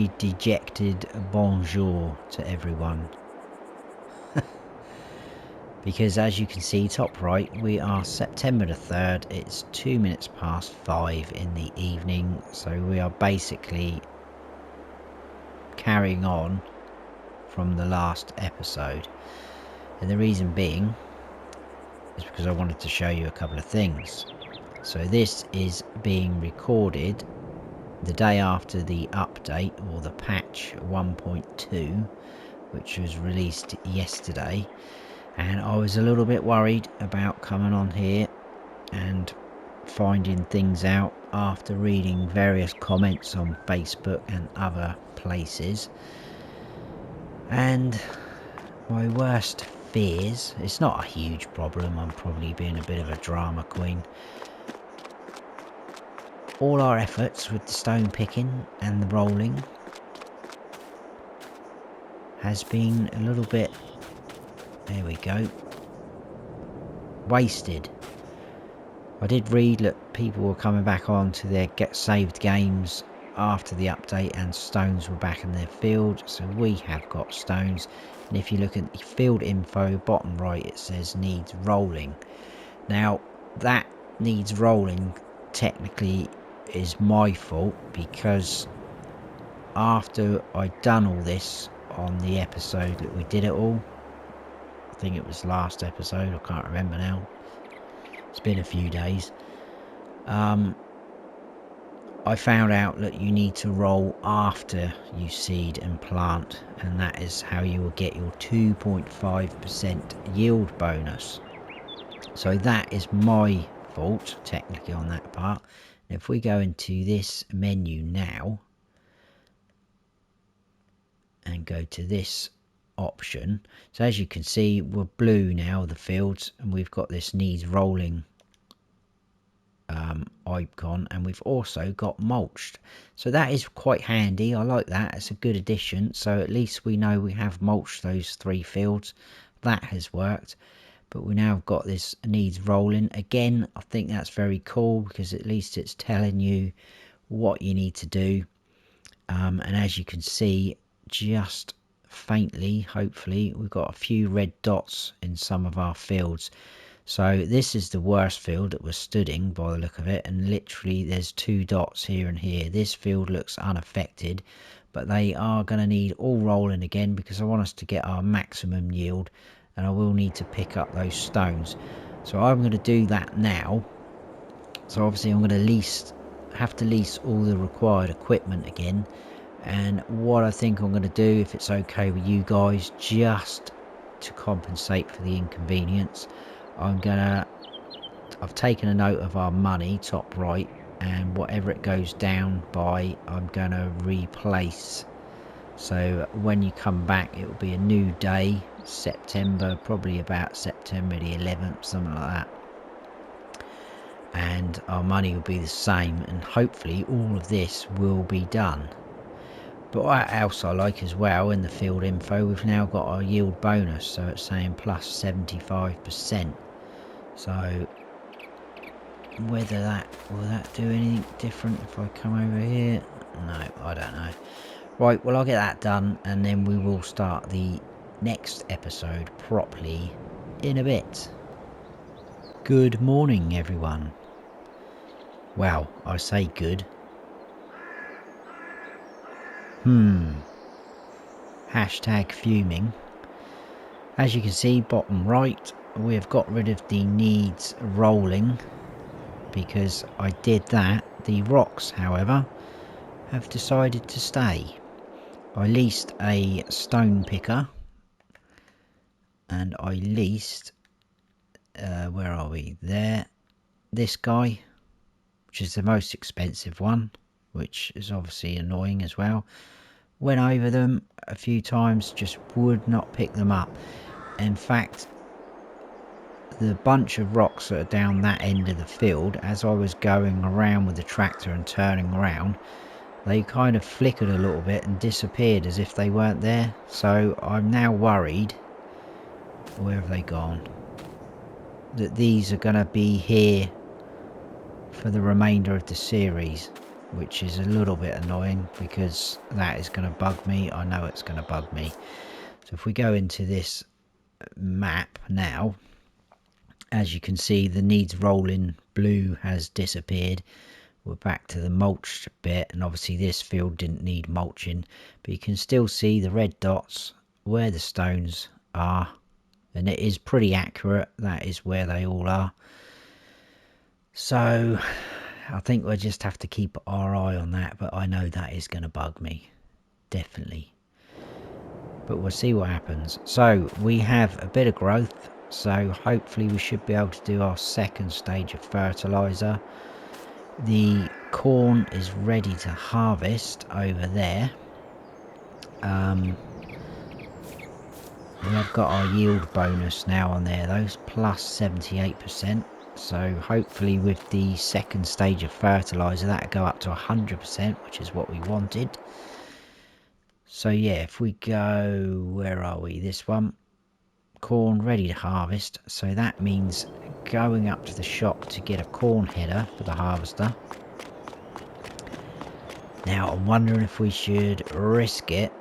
very dejected bonjour to everyone. Because as you can see top right, we are September the 3rd, it's 2 minutes past 5 in the evening, so we are basically carrying on from the last episode. And the reason being is because I wanted to show you a couple of things. So this is being recorded the day after the update, or the patch 1.2, which was released yesterday. And I was a little bit worried about coming on here and finding things out after reading various comments on Facebook and other places. And my worst fears, it's not a huge problem, I'm probably being a bit of a drama queen. All our efforts with the stone picking and the rolling has been a little bit, there we go, wasted. I did read that people were coming back on to their get saved games after the update and stones were back in their field, so we have got stones. And if you look at the field info bottom right, it says needs rolling. Now that needs rolling technically is my fault, because after I'd done all this on the episode that we did it all, I think it was last episode, I can't remember now, it's been a few days, I found out that you need to roll after you seed and plant, and that is how you will get your 2.5% yield bonus. So that is my fault technically on that part. And if we go into this menu now and go to this option, so as you can see we're blue now, the fields, and we've got this needs rolling icon, and we've also got mulched, so that is quite handy. I like that, it's a good addition, so at least we know we have mulched those 3 fields. That has worked, but we now have got this needs rolling again. I think that's very cool, because at least it's telling you what you need to do. And as you can see, just faintly, hopefully, we've got a few red dots in some of our fields. So this is the worst field that we're studying by the look of it, and literally there's 2 dots here and here. This field looks unaffected, but they are going to need all rolling again, because I want us to get our maximum yield, and I will need to pick up those stones. So I'm going to do that now. So obviously I'm going to have to lease all the required equipment again. And what I think I'm going to do, if it's okay with you guys, just to compensate for the inconvenience, I've taken a note of our money top right, and whatever it goes down by, I'm going to replace. So when you come back, it will be a new day, September, probably about September the 11th, something like that, and our money will be the same, and hopefully all of this will be done. But what else I like as well, in the field info, we've now got our yield bonus, so it's saying plus 75%. So whether will that do anything different if I come over here? No, I don't know. Right, well I'll get that done, and then we will start the next episode properly in a bit. Good morning everyone. Well, I say good. Hashtag fuming. As you can see bottom right, we have got rid of the needs rolling, because I did that. The rocks, however, have decided to stay. I leased a stone picker, and I leased where are we there, this guy, which is the most expensive one, which is obviously annoying as well. Went over them a few times, just would not pick them up. In fact, the bunch of rocks that are down that end of the field, as I was going around with the tractor and turning around, they kind of flickered a little bit and disappeared as if they weren't there. So I'm now worried, where have they gone, that these are going to be here for the remainder of the series. which is a little bit annoying because that is going to bug me. I know it's going to bug me. So if we go into this map now, as you can see, the needs rolling blue has disappeared. We're back to the mulched bit, and obviously this field didn't need mulching, but you can still see the red dots where the stones are, and it is pretty accurate. That is where they all are. So I think we'll just have to keep our eye on that, but I know that is going to bug me, definitely. But we'll see what happens. So we have a bit of growth, so hopefully we should be able to do our second stage of fertilizer. The corn is ready to harvest over there. We have got our yield bonus now on there, those plus 78%. So hopefully with the second stage of fertilizer, that'll go up to 100%, which is what we wanted. So yeah, if we go, where are we? This one, corn ready to harvest. So that means going up to the shop to get a corn header for the harvester. Now I'm wondering if we should risk it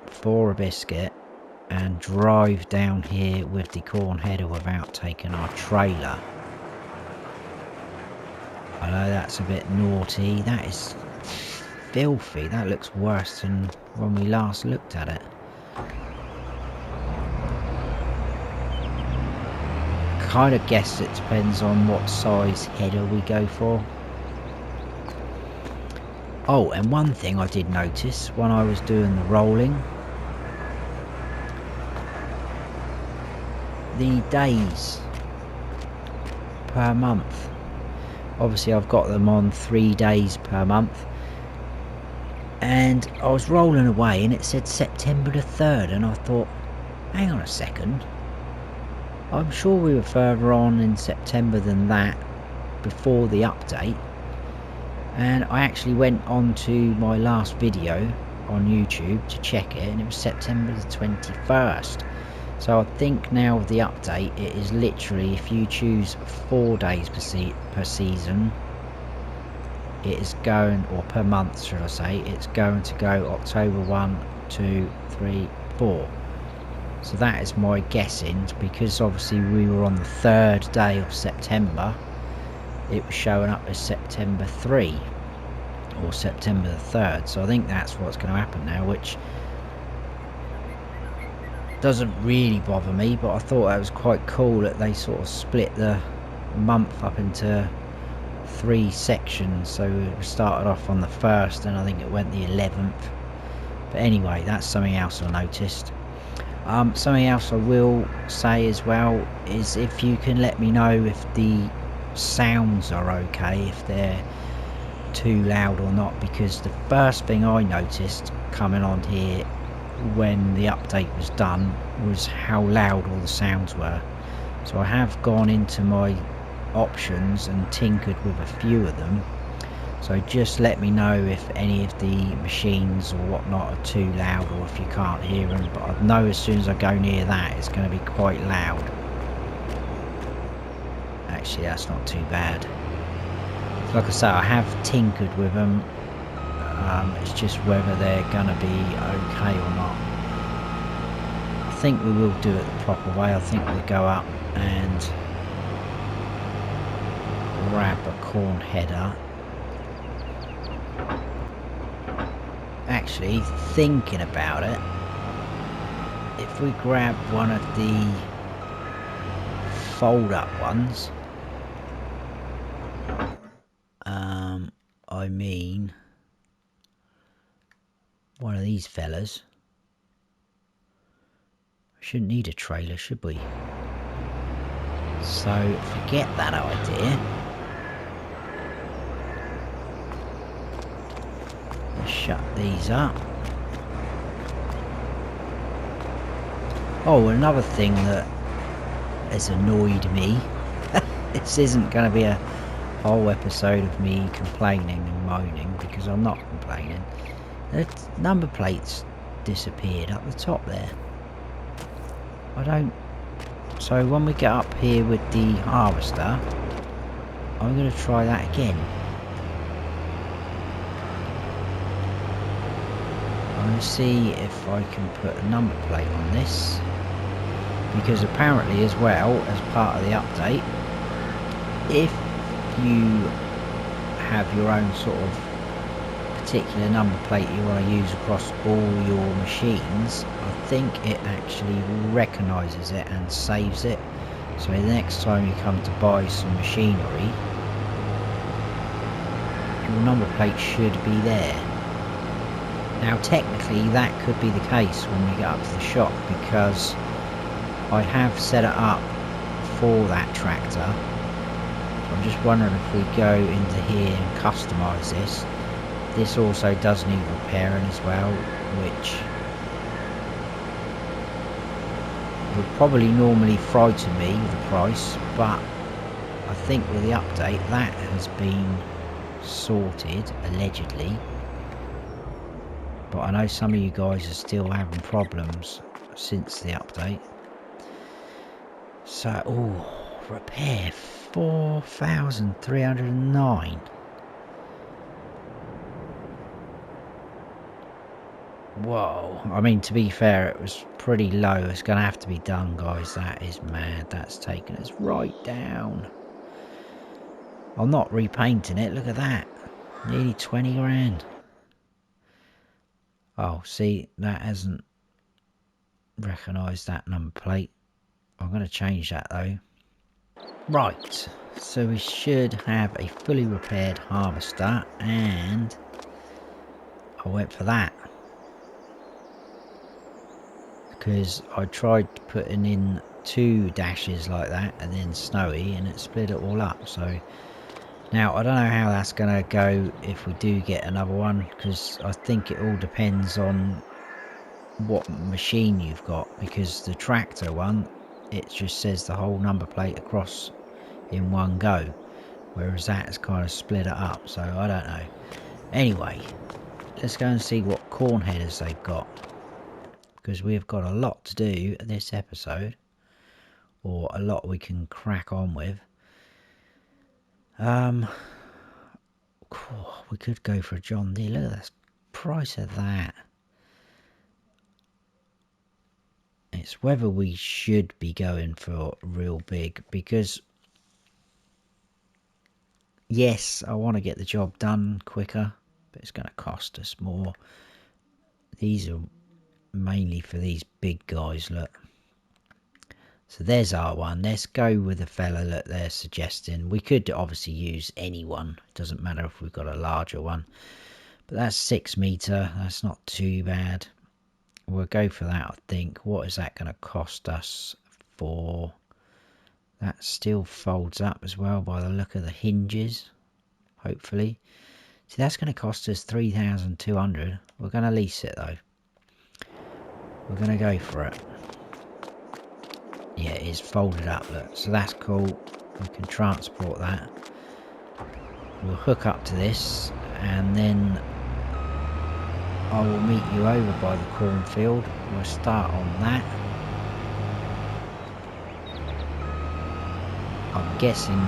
for a biscuit and drive down here with the corn header without taking our trailer. I know that's a bit naughty. That is filthy. That looks worse than when we last looked at it. Kind of guess it depends on what size header we go for. Oh, and one thing I did notice when I was doing the rolling, the days per month. Obviously I've got them on 3 days per month, and I was rolling away and it said September the 3rd, and I thought, hang on a second, I'm sure we were further on in September than that before the update. And I actually went on to my last video on YouTube to check it, and it was September the 21st. So I think now with the update, it is literally, if you choose 4 days per season, it is going, or per month should I say, it's going to go October 1, 2, 3, 4. So that is my guessing, because obviously we were on the 3rd day of September. It was showing up as September 3 or September the 3rd. So I think that's what's going to happen now, which doesn't really bother me, but I thought that was quite cool that they sort of split the month up into 3 sections. So we started off on the 1st and I think it went the 11th. But anyway, that's something else I noticed. Something else I will say as well is if you can let me know if the sounds are okay, if they're too loud or not, because the first thing I noticed coming on here when the update was done was how loud all the sounds were. So I have gone into my options and tinkered with a few of them, so just let me know if any of the machines or whatnot are too loud, or if you can't hear them. But I know as soon as I go near that, it's going to be quite loud. Actually, that's not too bad. Like I say, I have tinkered with them. It's just whether they're going to be okay or not. I think we will do it the proper way. I think we'll go up and grab a corn header. Actually, thinking about it, if we grab one of the fold up ones, I mean one of these fellas, we shouldn't need a trailer, should we? So forget that idea. Let's shut these up. Oh, another thing that has annoyed me, this isn't going to be a whole episode of me complaining and moaning, because I'm not complaining. The number plates disappeared up the top there. I don't... So when we get up here with the harvester, I'm going to try that again. going to see if I can put a number plate on this, because apparently as well as part of the update, if you have your own sort of particular number plate you want to use across all your machines, I think it actually recognises it and saves it, so the next time you come to buy some machinery, your number plate should be there. Now technically that could be the case when we get up to the shop, because I have set it up for that tractor. So I'm just wondering if we go into here and customise this. This also does need repairing as well, which would probably normally frighten me, the price, but I think with the update that has been sorted, allegedly. But I know some of you guys are still having problems since the update. So, oh, repair 4,309. Whoa, I mean, to be fair, it was pretty low. It's going to have to be done, guys. That is mad. That's taken us right down. I'm not repainting it. Look at that. Nearly 20 grand. Oh, see, that hasn't recognised that number plate. I'm going to change that though. Right, so we should have a fully repaired harvester, and I went for that because I tried putting in 2 dashes like that and then snowy, and it split it all up. So now I don't know how that's going to go if we do get another one, because I think it all depends on what machine you've got, because the tractor one, it just says the whole number plate across in one go, whereas that's kind of split it up, so I don't know. Anyway, let's go and see what corn headers they've got, because we've got a lot to do this episode, or a lot we can crack on with. We could go for a John Deere. Look at the price of that. It's whether we should be going for real big, because yes, I want to get the job done quicker, but it's going to cost us more. These are mainly for these big guys, look. So there's our one. Let's go with the fella that they're suggesting. We could obviously use any one. It doesn't matter if we've got a larger one. But that's 6 metre. That's not too bad. We'll go for that, I think. What is that going to cost us for? That still folds up as well by the look of the hinges, hopefully. See, that's going to cost us 3,200. We're going to lease it though. We're going to go for it. Yeah, it is folded up, look. So that's cool. We can transport that. We'll hook up to this, and then I will meet you over by the cornfield. We'll start on that. I'm guessing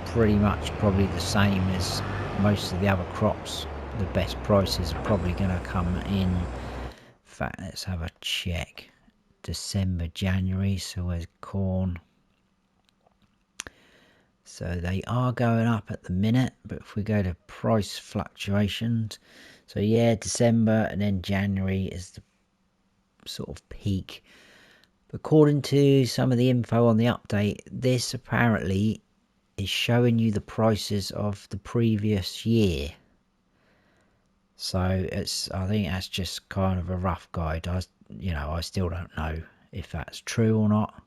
pretty much probably the same as most of the other crops. The best prices are probably going to come in fact, let's have a check. December, January, so where's corn? So they are going up at the minute, but if we go to price fluctuations, so yeah, December and then January is the sort of peak. According to some of the info on the update, this apparently is showing you the prices of the previous year. So it's, I think that's just kind of a rough guide. I still don't know if that's true or not,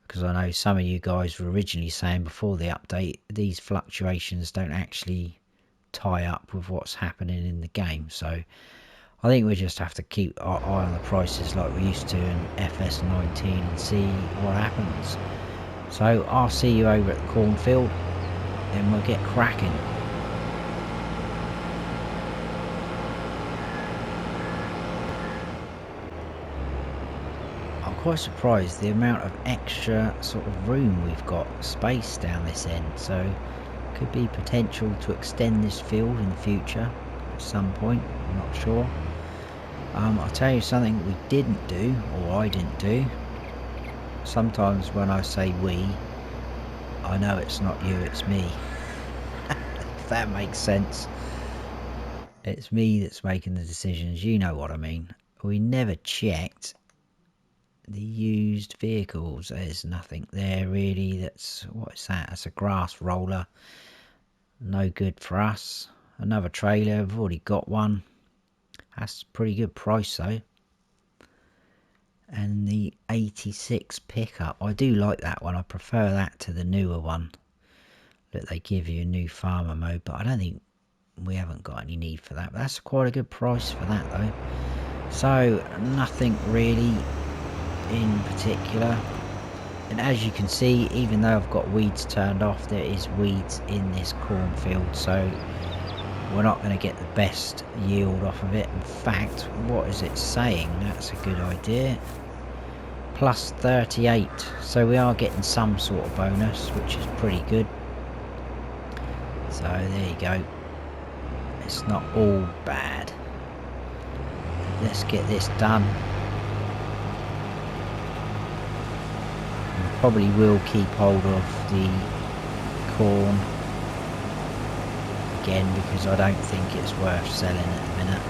because I know some of you guys were originally saying before the update these fluctuations don't actually tie up with what's happening in the game. So I think we just have to keep our eye on the prices like we used to in FS19 and see what happens. So I'll see you over at the cornfield and we'll get cracking. I'm quite surprised the amount of extra sort of room we've got, space down this end, so could be potential to extend this field in the future. at some point, I'm not sure. I'll tell you something we didn't do, or I didn't do. Sometimes when I say we, I know it's not you, it's me. If that makes sense. It's me that's making the decisions, you know what I mean. We never checked the used vehicles. There's nothing there really. What is that? That's a grass roller. No good for us. Another trailer, I've already got one. That's a pretty good price though. And the 86 pickup, I do like that one. I prefer that to the newer one that they give you, a new farmer mode, but I don't think we haven't got any need for that. But that's quite a good price for that though. So nothing really in particular. And as you can see, even though I've got weeds turned off, there is weeds in this cornfield, so we're not going to get the best yield off of it. In fact, what is it saying? That's a good idea. Plus 38, so we are getting some sort of bonus, which is pretty good. So there you go. It's not all bad. Let's get this done. We probably will keep hold of the corn again because I don't think it's worth selling at the minute.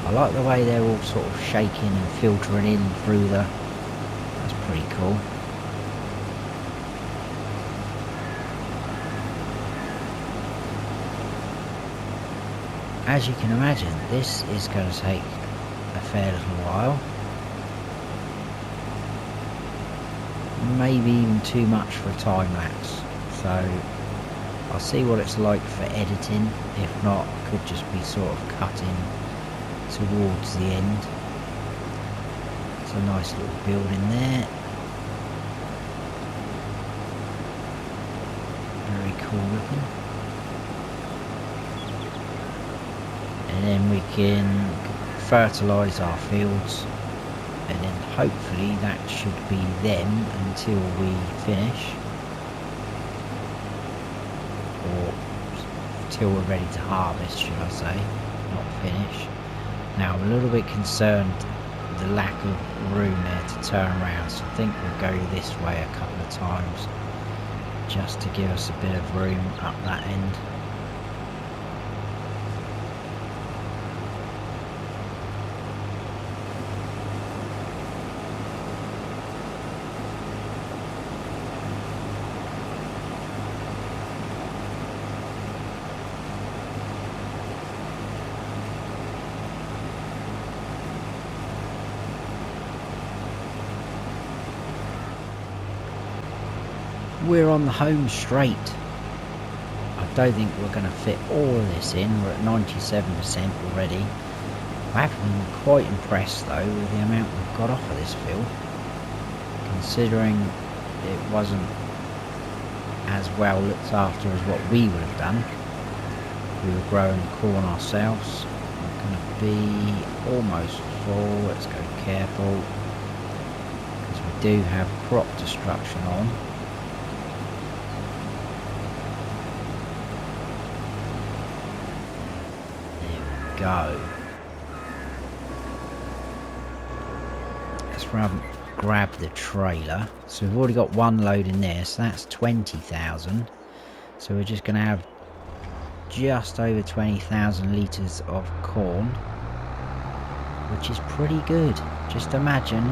I like the way they're all sort of shaking and filtering in through the... That's pretty cool. As you can imagine, this is going to take a fair little while. Maybe even too much for a time lapse. So I'll see what it's like for editing. If not, I could just be sort of cutting towards the end. It's a nice little building there. Very cool looking. And then we can fertilise our fields, and then hopefully that should be them until we finish, or till we're ready to harvest, should I say, not finish. Now I'm a little bit concerned the lack of room there to turn around, so I think we'll go this way a couple of times just to give us a bit of room up that end. We're on the home straight. I don't think we're going to fit all of this in. We're at 97% already. I've been quite impressed though with the amount we've got off of this field, considering it wasn't as well looked after as what we would have done. We were growing corn ourselves. We're going to be almost full. Let's go careful because we do have crop destruction on. Go. Let's grab the trailer. So we've already got one load in there, so that's 20,000. So we're just going to have just over 20,000 litres of corn, which is pretty good. Just imagine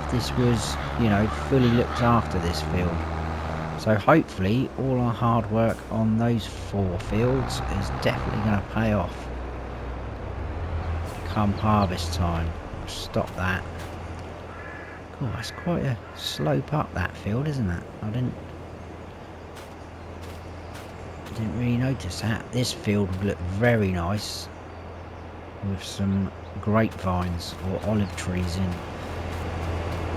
if this was, you know, fully looked after, this field. So hopefully all our hard work on those 4 fields is definitely going to pay off come harvest time. Stop that. Oh, that's quite a slope up, that field, isn't it? I didn't really notice that. This field would look very nice with some grapevines or olive trees in,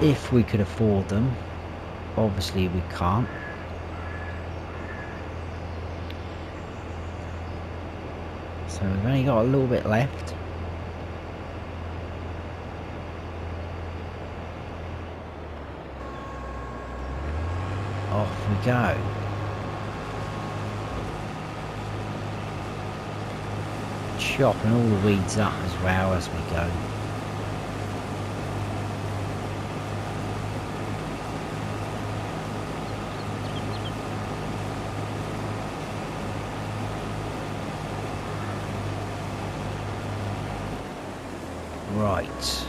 if we could afford them. Obviously we can't. So we've only got a little bit left. Off we go. chopping all the weeds up as well as we go. Right.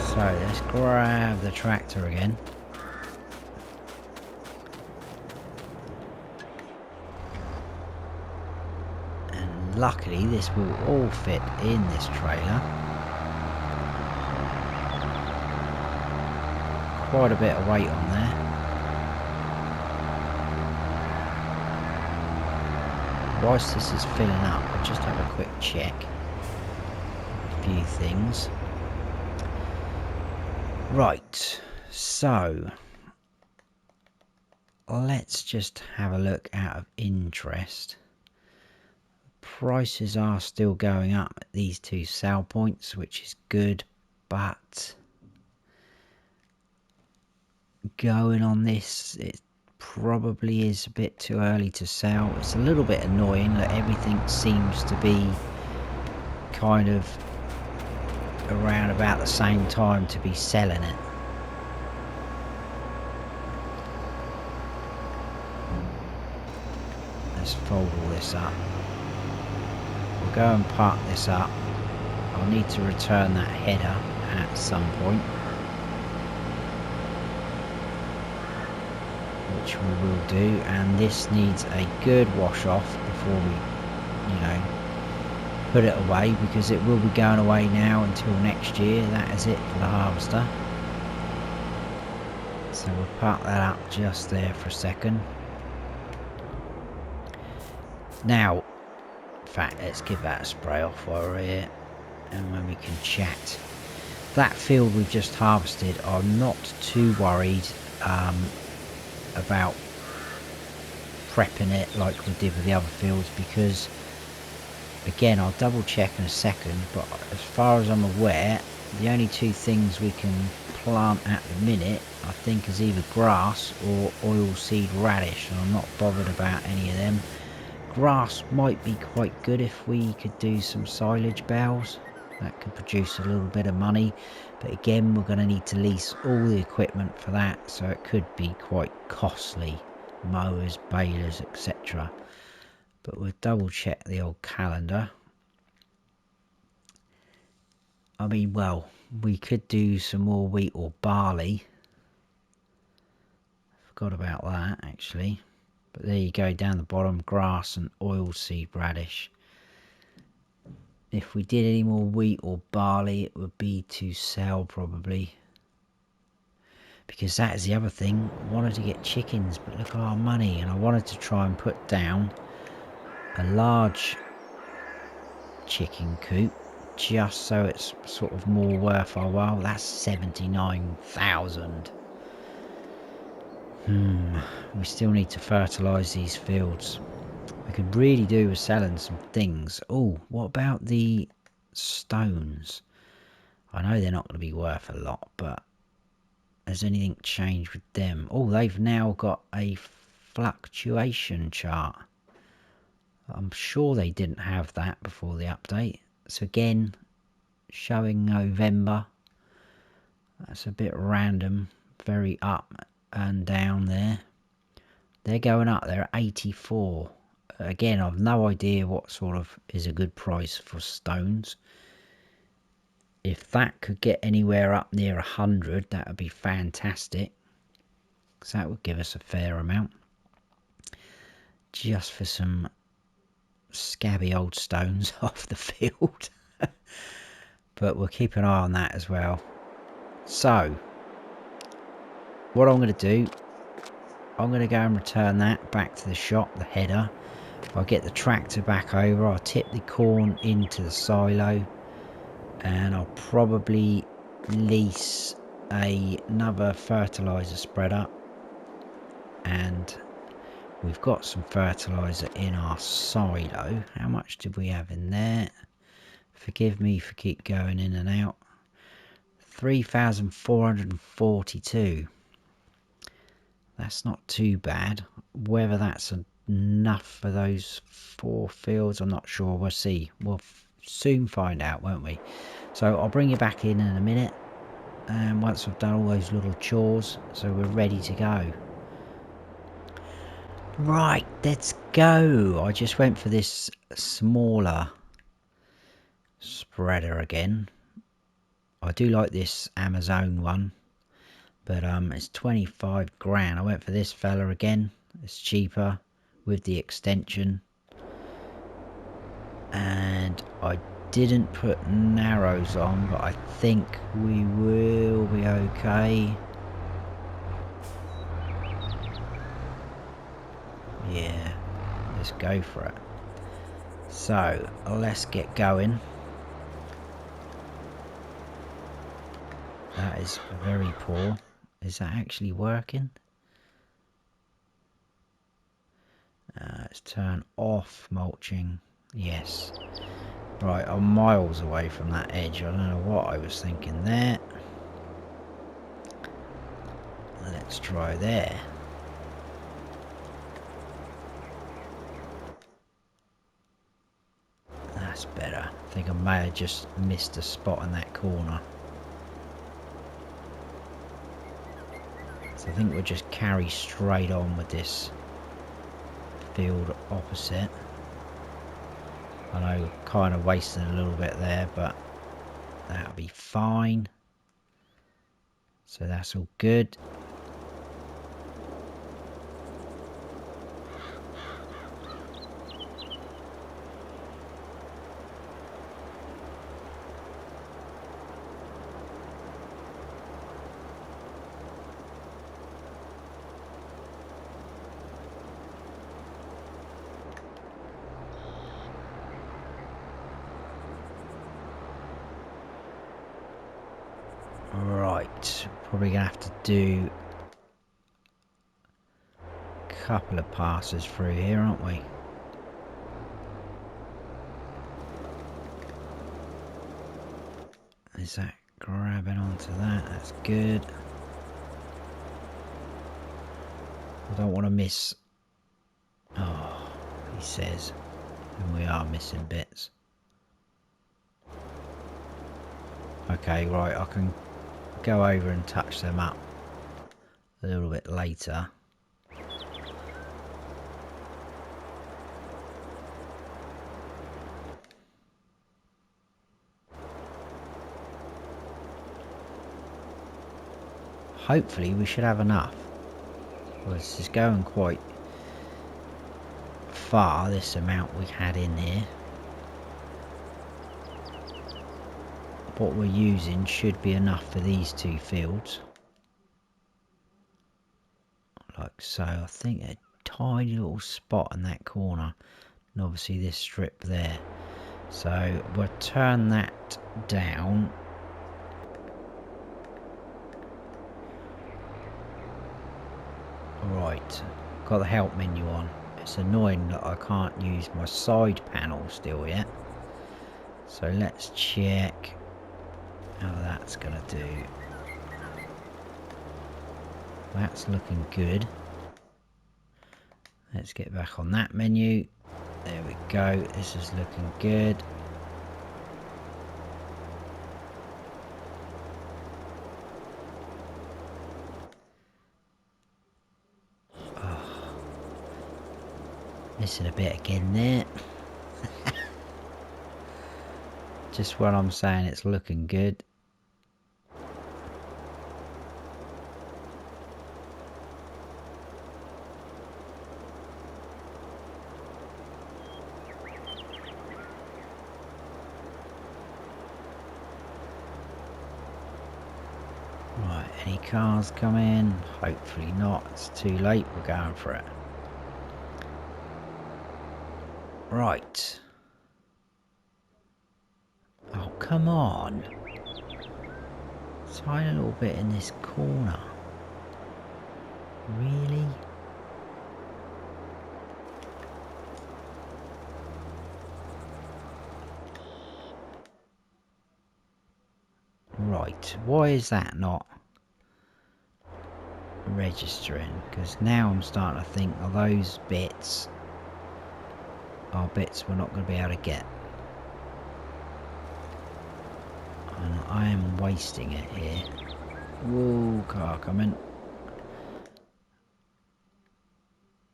So let's grab the tractor again. And luckily this will all fit in this trailer. Quite a bit of weight on there. Whilst this is filling up, I'll just have a quick check. A few things. Right, so let's just have a look out of interest. Prices are still going up at these two sell points, which is good, but going on this, it probably is a bit too early to sell. It's a little bit annoying that everything seems to be kind of around about the same time to be selling it. Let's fold all this up. We'll go and park this up. I'll need to return that header at some point, which we will do, and this needs a good wash off before we, you know, put it away, because it will be going away now until next year. That is it for the harvester. So we'll park that up just there for a second. Now, in fact, let's give that a spray off while we're here, and when we can chat. That field we've just harvested, I'm not too worried about prepping it like we did with the other fields, because again, I'll double check in a second, but as far as I'm aware, the only two things we can plant at the minute, I think, is either grass or oilseed radish, and I'm not bothered about any of them. Grass might be quite good if we could do some silage bales. That could produce a little bit of money, but again, we're going to need to lease all the equipment for that, so it could be quite costly. Mowers, balers, etc. But we'll double check the old calendar. I mean, well, we could do some more wheat or barley. Forgot about that, actually. But there you go, down the bottom, grass and oilseed radish. If we did any more wheat or barley, it would be to sell probably. Because that is the other thing. I wanted to get chickens, but look at our money. And I wanted to try and put down a large chicken coop, just so it's sort of more worth our while. That's 79,000. We still need to fertilise these fields. We could really do with selling some things. Oh, what about the stones? I know they're not going to be worth a lot, but has anything changed with them? Oh, they've now got a fluctuation chart. I'm sure they didn't have that before the update. So again, showing November. That's a bit random. Very up and down there. They're going up. They're at 84. Again, I've no idea what sort of is a good price for stones. If that could get anywhere up near 100, that would be fantastic. Because that would give us a fair amount. Just for some scabby old stones off the field. But we'll keep an eye on that as well. So, what I'm going to do, I'm going to go and return that back to the shop, the header. I'll get the tractor back over, I'll tip the corn into the silo, and I'll probably lease another fertiliser spreader, and we've got some fertiliser in our silo. How much did we have in there? Forgive me for keep going in and out. 3,442. That's not too bad. Whether that's enough for those 4 fields. I'm not sure. We'll see. We'll soon find out, won't we? So I'll bring you back in a minute. And once I've done all those little chores, so we're ready to go. Right, let's go. I just went for this smaller spreader again. I do like this Amazon one, but it's 25 grand. I went for this fella again. It's cheaper with the extension, and I didn't put narrows on, but I think we will be okay. Yeah, let's go for it. So let's get going. That is very poor. Is that actually working? Let's turn off mulching. Yes. Right, I'm miles away from that edge. I don't know what I was thinking there. Let's try there. That's better. I think I may have just missed a spot in that corner. So I think we'll just carry straight on with this field opposite. I know, kind of wasting a little bit there, but that'll be fine. So that's all good. Right, probably gonna have to do a couple of passes through here, aren't we? Is that grabbing onto that? That's good. I don't want to miss. Oh, he says, and we are missing bits. Okay, right, I can go over and touch them up a little bit later. Hopefully we should have enough. Well, this is going quite far, this amount we had in here. What we're using should be enough for these 2 fields. Like so. I think a tiny little spot in that corner. And obviously this strip there. So we'll turn that down. Right, got the help menu on. It's annoying that I can't use my side panel still yet. So let's check how that's gonna do. That's looking good. Let's get back on that menu. There we go. This is looking good. Missing a bit again there. Just what I'm saying, it's looking good. Right, any cars come in? Hopefully not. It's too late. We're going for it. Right. Oh, come on. Tiny little bit in this corner. Really? Right. Why is that not registering, because now I'm starting to think of those bits are bits we're not going to be able to get, and I am wasting it here. Whoa, car coming.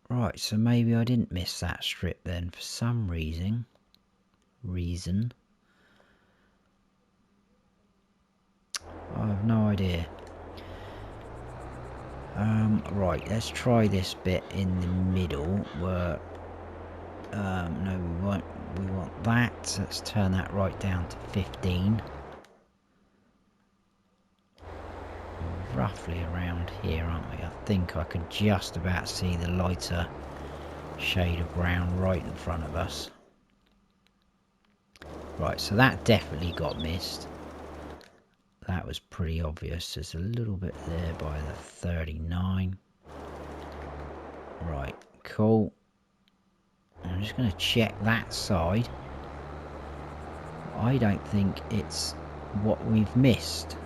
Right, so maybe I didn't miss that strip then for some reason. I have no idea. Right, let's try this bit in the middle where no, we want that. So let's turn that right down to 15. Roughly around here, aren't we? I think I can just about see the lighter shade of brown right in front of us. Right, so that definitely got missed. That was pretty obvious. There's a little bit there by the 39. Right, cool. I'm just going to check that side. I don't think it's what we've missed.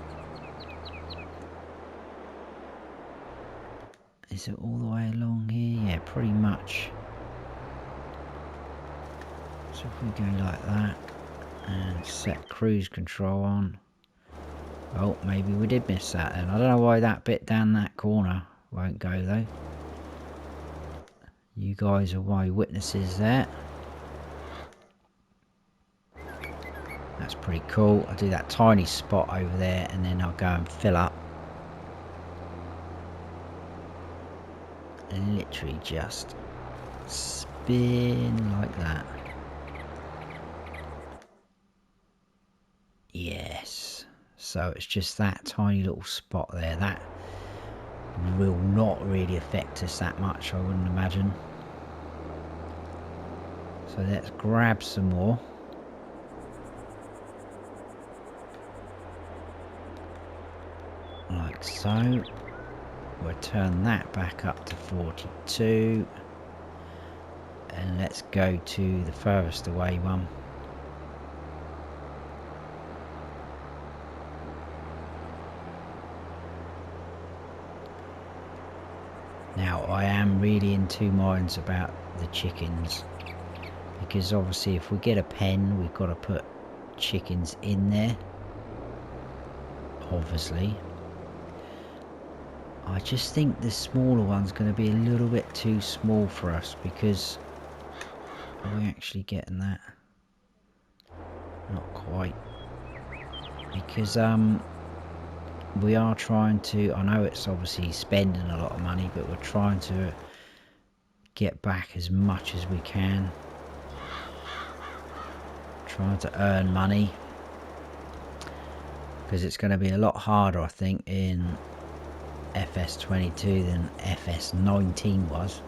Is it all the way along here? Yeah, pretty much. So if we go like that and set cruise control on. Oh, maybe we did miss that then. I don't know why that bit down that corner won't go though. You guys are my witnesses there. That's pretty cool. I'll do that tiny spot over there and then I'll go and fill up. And literally just spin like that. Yes. So it's just that tiny little spot there. That will not really affect us that much, I wouldn't imagine. So let's grab some more. Like so. We'll turn that back up to 42. And let's go to the furthest away one. Now I am really in two minds about the chickens, because obviously if we get a pen we've got to put chickens in there, obviously. I just think the smaller one's going to be a little bit too small for us, because are we actually getting that? Not quite, because we are trying to, I know it's obviously spending a lot of money, but we're trying to get back as much as we can. Trying to earn money. Because it's going to be a lot harder, I think, in FS22 than FS19 was.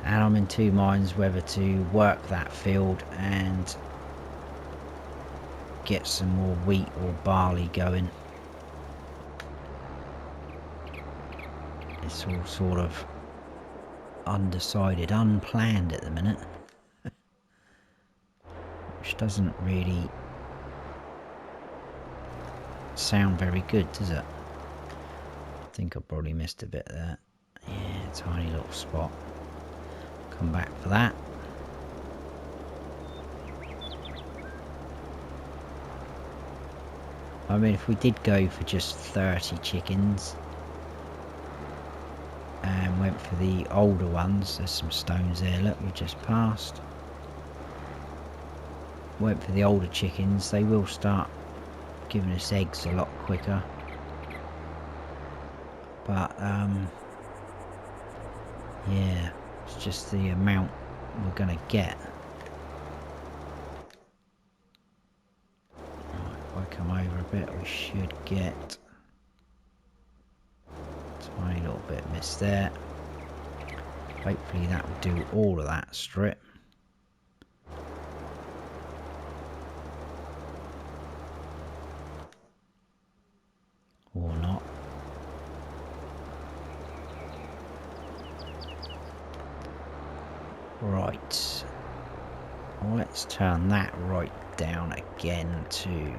And I'm in two minds whether to work that field and get some more wheat or barley going. It's all sort of undecided, unplanned at the minute. Which doesn't really sound very good, does it? I think I probably missed a bit there. Yeah, tiny little spot. Come back for that. I mean, if we did go for just 30 chickens and went for the older ones, there's some stones there, look, we just passed. Went for the older chickens, they will start giving us eggs a lot quicker. But, yeah, it's just the amount we're going to get. Come over a bit, we should get a tiny little bit missed there. Hopefully that will do all of that strip. Or not. Right. Let's turn that right down again to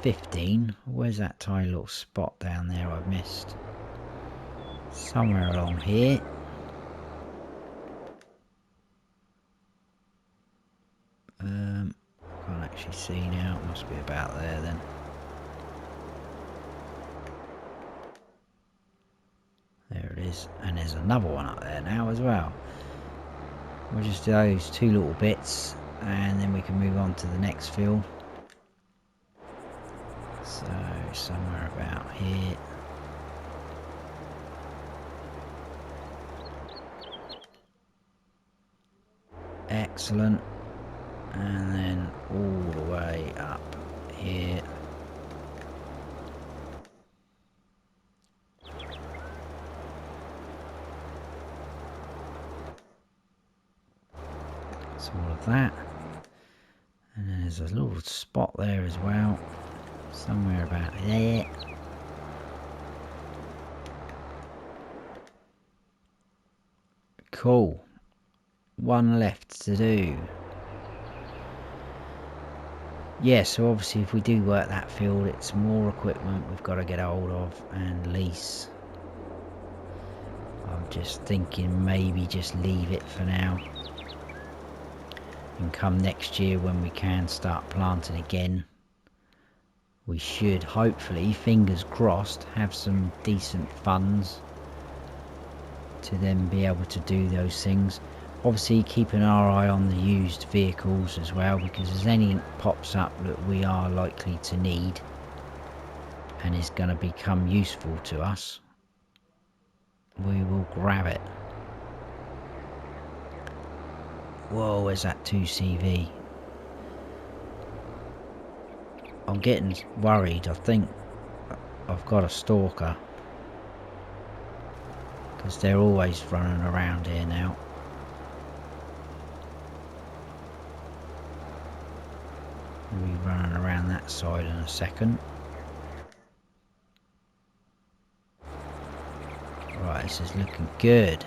15. Where's that tiny little spot down there I've missed? Somewhere along here. Can't actually see now. It must be about there then. There it is. And there's another one up there now as well. We'll just do those two little bits and then we can move on to the next field. So somewhere about here. Excellent. And then all the way up here. So all of that. And then there's a little spot there as well. Somewhere about there. Cool. One left to do. Yeah, so obviously if we do work that field, it's more equipment we've got to get hold of and lease. I'm just thinking maybe just leave it for now. And come next year when we can start planting again, we should hopefully, fingers crossed, have some decent funds to then be able to do those things. Obviously keeping our eye on the used vehicles as well, because as anything pops up that we are likely to need and is going to become useful to us, we will grab it. Whoa, where's that 2CV? I'm getting worried. I think I've got a stalker, because they're always running around here now. We'll be running around that side in a second. Right, this is looking good.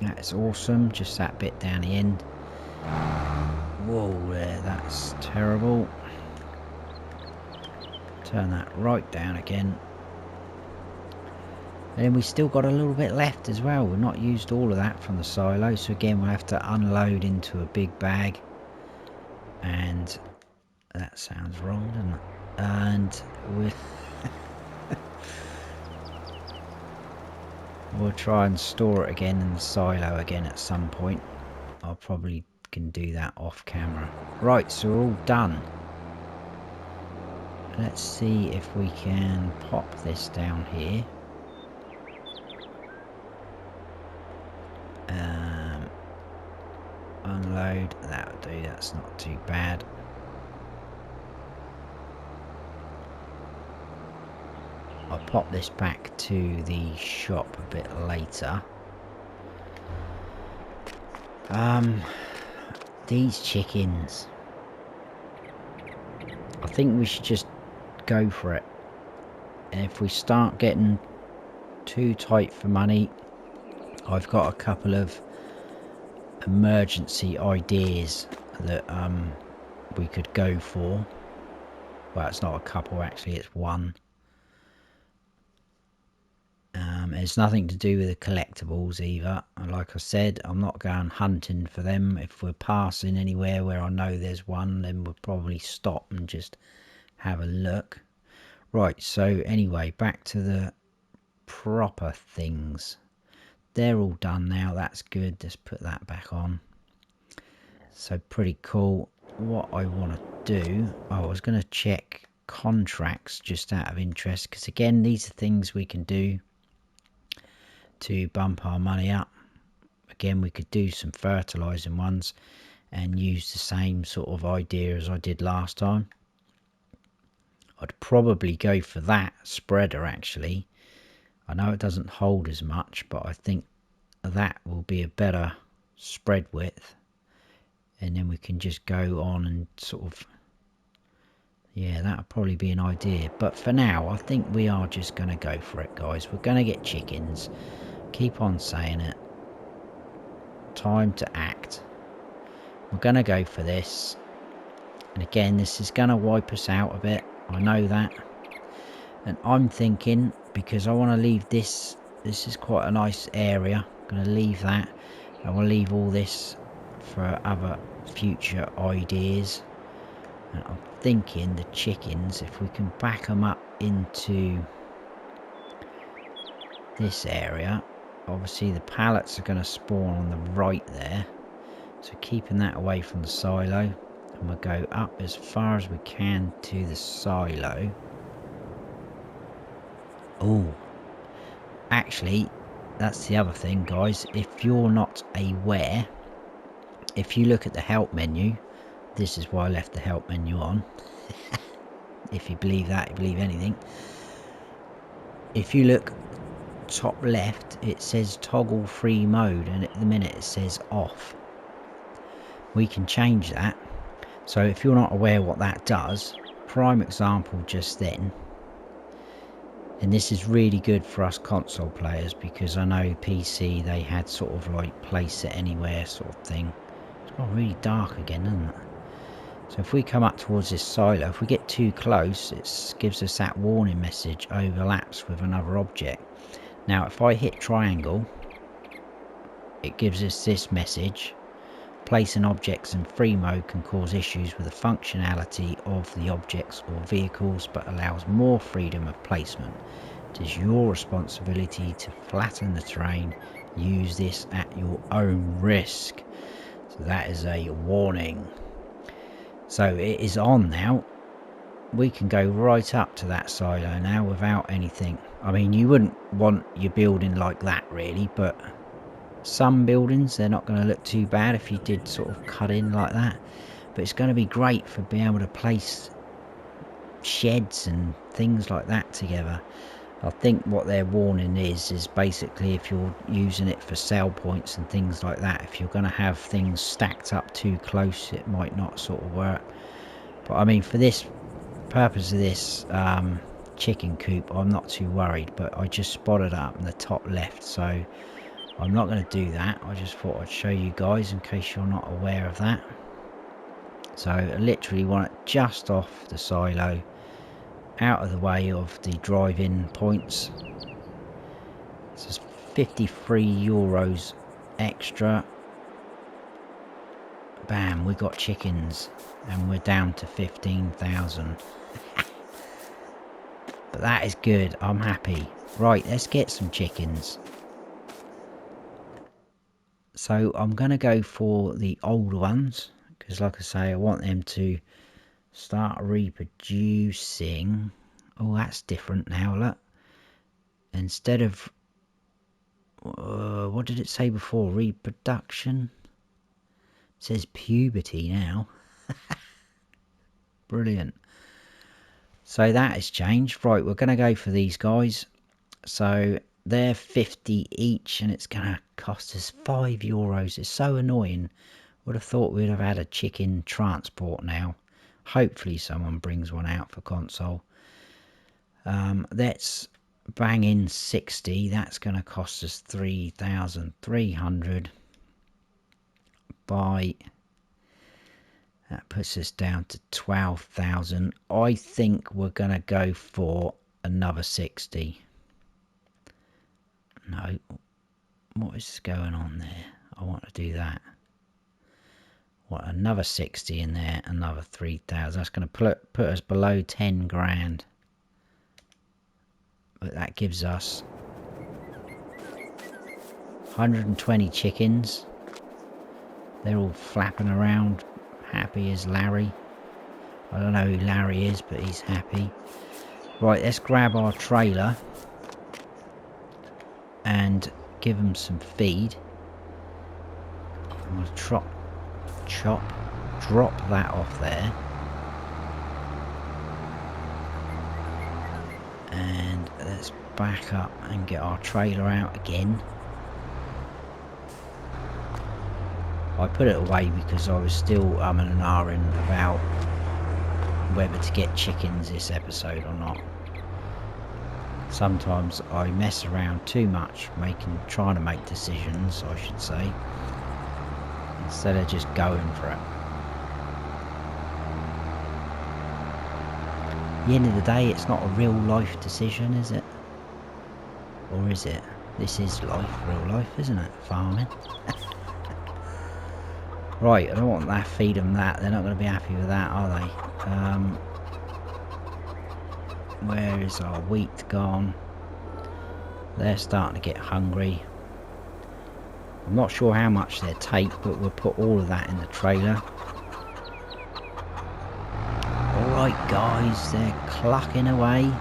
That's awesome, just that bit down the end. Whoa there, that's terrible. Turn that right down again. And then we still got a little bit left as well. We've not used all of that from the silo, so again we'll have to unload into a big bag. And that sounds wrong, doesn't it? And we'll try and store it again in the silo again at some point. I'll probably can do that off camera. Right, so we're all done. Let's see if we can pop this down here. Unload, that'll do, that's not too bad. I'll pop this back to the shop a bit later. These chickens, I think we should just go for it. And if we start getting too tight for money, I've got a couple of emergency ideas that we could go for. Well, it's not a couple actually, it's one. It's nothing to do with the collectibles either. Like I said, I'm not going hunting for them. If we're passing anywhere where I know there's one, then we'll probably stop and just have a look. Right, so anyway, back to the proper things. They're all done now, that's good. Just put that back on. So pretty cool. What I want to do, I was going to check contracts just out of interest, because again, these are things we can do to bump our money up. Again, we could do some fertilizing ones and use the same sort of idea as I did last time. I'd probably go for that spreader actually. I know it doesn't hold as much, but I think that will be a better spread width, and then we can just go on and sort of, yeah, that'll probably be an idea. But for now, I think we are just going to go for it, guys. We're going to get chickens. keep on saying it. Time to act. We're going to go for this. And again, this is going to wipe us out a bit. I know that. And I'm thinking, because I want to leave this. This is quite a nice area. I'm going to leave that. I want to leave all this for other future ideas. And I'm thinking the chickens, if we can back them up into this area. Obviously the pallets are going to spawn on the right there. So keeping that away from the silo. And we'll go up as far as we can to the silo. Oh, actually, that's the other thing, guys. If you're not aware, if you look at the help menu, this is why I left the help menu on. If you believe that, you believe anything. If you look top left, it says toggle free mode, and at the minute it says off. We can change that. So if you're not aware what that does, prime example just then. And this is really good for us console players, because I know PC, they had sort of like place it anywhere sort of thing. It's got really dark again, isn't it? So if we come up towards this silo, if we get too close, it gives us that warning message, overlaps with another object. Now if I hit triangle, it gives us this message. Placing objects in free mode can cause issues with the functionality of the objects or vehicles, but allows more freedom of placement. It is your responsibility to flatten the terrain. Use this at your own risk. So that is a warning. So it is on now. We can go right up to that silo now without anything. I mean, you wouldn't want your building like that really, but some buildings, they're not going to look too bad if you did sort of cut in like that. But it's going to be great for being able to place sheds and things like that together. I think what their warning is basically if you're using it for sell points and things like that, if you're going to have things stacked up too close, it might not sort of work. But I mean, for this purpose of this chicken coop, I'm not too worried. But I just spotted it up in the top left, so I'm not going to do that. I just thought I'd show you guys in case you're not aware of that. So I literally want it just off the silo, out of the way of the drive-in points. This is €53 extra. Bam, we got chickens and we're down to 15,000. But that is good, I'm happy. Right, let's get some chickens. So I'm going to go for the old ones, because like I say, I want them to start reproducing. Oh, that's different now, look. Instead of, what did it say before? Reproduction? It says puberty now. Brilliant. So that has changed. Right, we're going to go for these guys. So they're 50 each, and it's going to cost us €5. It's so annoying. Would have thought we'd have had a chicken transport now. Hopefully someone brings one out for console. Let's bang in 60. That's going to cost us 3,300. By that puts us down to 12,000. I think we're going to go for another 60. No, what is going on there? I want to do that. What, another 60 in there, another 3,000. That's going to put us below 10 grand. But that gives us 120 chickens. They're all flapping around, happy as Larry. I don't know who Larry is, but he's happy. Right, let's drop our trailer and give them some feed. I'm going to drop that off there. And let's back up and get our trailer out again. I put it away because I was still umming and ahhing about whether to get chickens this episode or not. Sometimes I mess around too much, trying to make decisions, I should say, instead of just going for it. At the end of the day, it's not a real life decision, is it? Or is it? This is life, real life, isn't it? Farming. Right, I don't want that. Feed them that. They're not going to be happy with that, are they? Where is our wheat gone? They're starting to get hungry. I'm not sure how much they'll take, but we'll put all of that in the trailer. Alright guys, they're clucking away.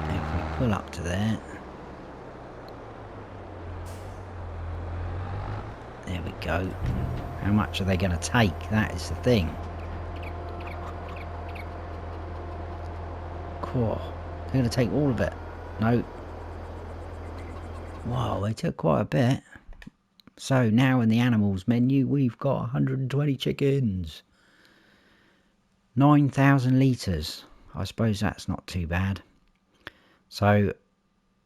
If we pull up to there. There we go. How much are they going to take? That is the thing. Cool. They're going to take all of it. No. Wow, they took quite a bit. So now in the animals menu, we've got 120 chickens. 9,000 litres. I suppose that's not too bad. So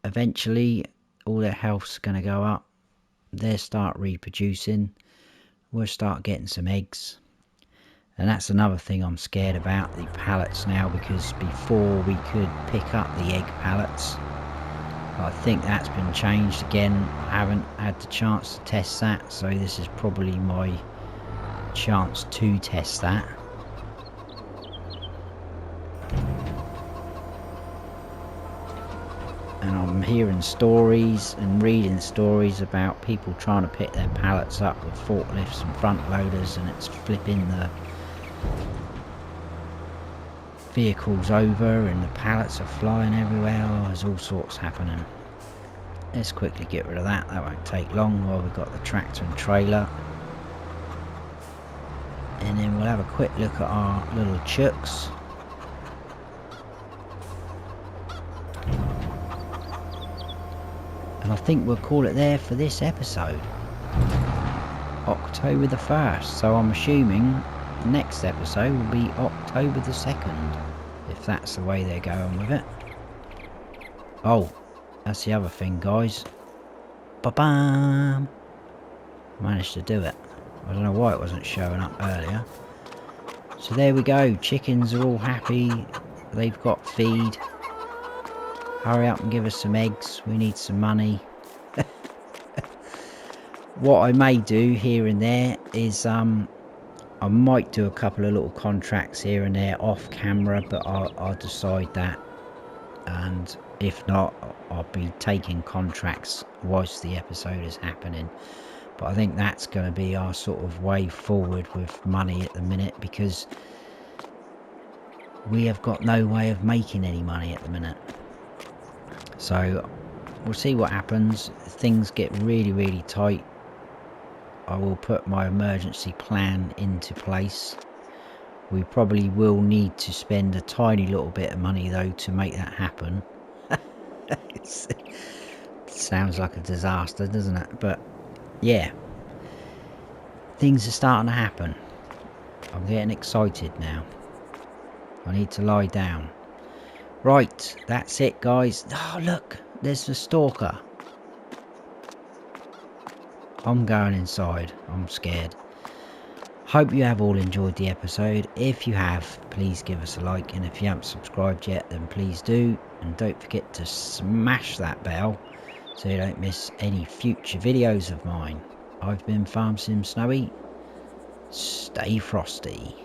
eventually all their health's going to go up. They'll start reproducing. We'll start getting some eggs. And that's another thing I'm scared about, the pallets now, because before we could pick up the egg pallets. I think that's been changed again. I haven't had the chance to test that, so this is probably my chance to test that. And I'm hearing stories and reading stories about people trying to pick their pallets up with forklifts and front loaders, and it's flipping the vehicles over and the pallets are flying everywhere. Oh, there's all sorts happening. Let's quickly get rid of that. That won't take long while we've got the tractor and trailer. And then we'll have a quick look at our little chooks. And I think we'll call it there for this episode. October the 1st. So I'm assuming the next episode will be October the 2nd. If that's the way they're going with it. Oh, that's the other thing, guys. Ba-bam! Managed to do it. I don't know why it wasn't showing up earlier. So there we go. Chickens are all happy. They've got feed. Hurry up and give us some eggs. We need some money. What I may do here and there is I might do a couple of little contracts here and there off camera, but I'll decide that. And if not, I'll be taking contracts whilst the episode is happening. But I think that's going to be our sort of way forward with money at the minute, because we have got no way of making any money at the minute. So we'll see what happens. If things get really, really tight, I will put my emergency plan into place. We probably will need to spend a tiny little bit of money though to make that happen. It sounds like a disaster, doesn't it? But yeah, things are starting to happen. I'm getting excited now. I need to lie down. Right, that's it guys. Oh look, there's the stalker. I'm going inside. I'm scared. Hope you have all enjoyed the episode. If you have, please give us a like, and if you haven't subscribed yet, then please do, and don't forget to smash that bell so you don't miss any future videos of mine. I've been Farm Sim Snowy. Stay frosty.